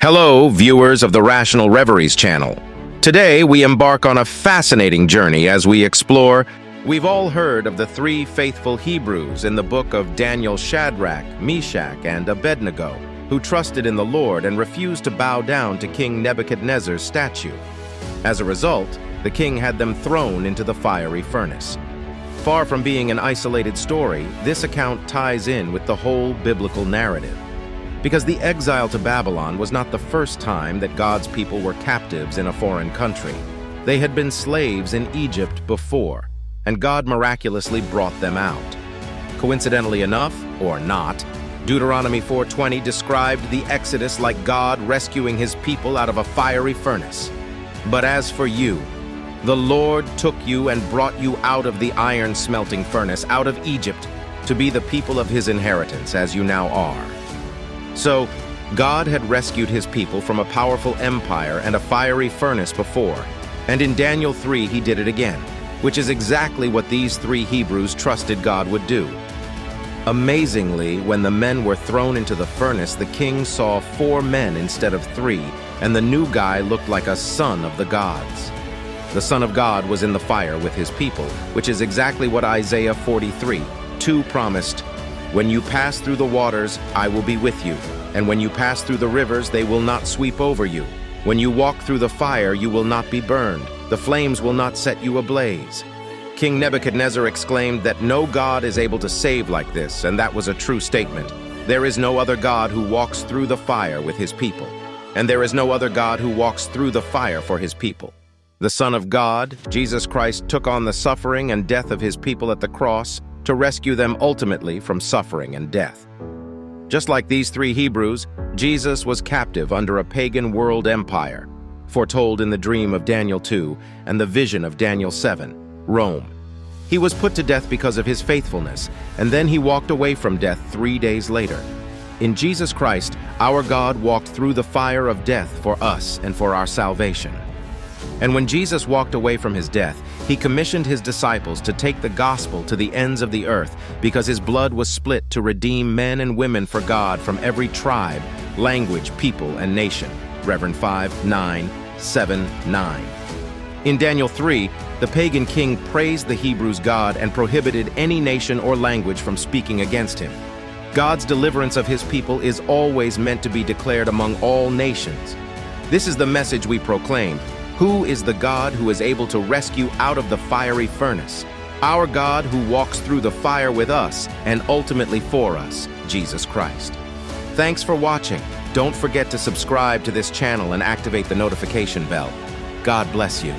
Hello, viewers of the Rational Reveries channel. Today, we embark on a fascinating journey as we explore. We've all heard of the three faithful Hebrews in the book of Daniel: Shadrach, Meshach, and Abednego, who trusted in the Lord and refused to bow down to King Nebuchadnezzar's statue. As a result, the king had them thrown into the fiery furnace. Far from being an isolated story, this account ties in with the whole biblical narrative. Because the exile to Babylon was not the first time that God's people were captives in a foreign country. They had been slaves in Egypt before, and God miraculously brought them out. Coincidentally enough, or not, Deuteronomy 4:20 described the Exodus like God rescuing his people out of a fiery furnace. But as for you, the Lord took you and brought you out of the iron-smelting furnace, out of Egypt, to be the people of his inheritance, as you now are. So, God had rescued his people from a powerful empire and a fiery furnace before, and in Daniel 3 he did it again, which is exactly what these three Hebrews trusted God would do. Amazingly, when the men were thrown into the furnace, the king saw 4 men instead of 3, and the new guy looked like a son of the gods. The Son of God was in the fire with his people, which is exactly what Isaiah 43:2 promised. When you pass through the waters, I will be with you. And when you pass through the rivers, they will not sweep over you. When you walk through the fire, you will not be burned. The flames will not set you ablaze. King Nebuchadnezzar exclaimed that no God is able to save like this, and that was a true statement. There is no other God who walks through the fire with his people. And there is no other God who walks through the fire for his people. The Son of God, Jesus Christ, took on the suffering and death of his people at the cross to rescue them ultimately from suffering and death. Just like these three Hebrews, Jesus was captive under a pagan world empire, foretold in the dream of Daniel 2 and the vision of Daniel 7, Rome. He was put to death because of his faithfulness, and then he walked away from death 3 days later. In Jesus Christ, our God walked through the fire of death for us and for our salvation. And when Jesus walked away from his death, he commissioned his disciples to take the gospel to the ends of the earth, because his blood was split to redeem men and women for God from every tribe, language, people, and nation. Reverend 5:9-7-9. In Daniel 3, the pagan king praised the Hebrews' God and prohibited any nation or language from speaking against him. God's deliverance of his people is always meant to be declared among all nations. This is the message we proclaim. Who is the God who is able to rescue out of the fiery furnace? Our God who walks through the fire with us and ultimately for us, Jesus Christ. Thanks for watching. Don't forget to subscribe to this channel and activate the notification bell. God bless you.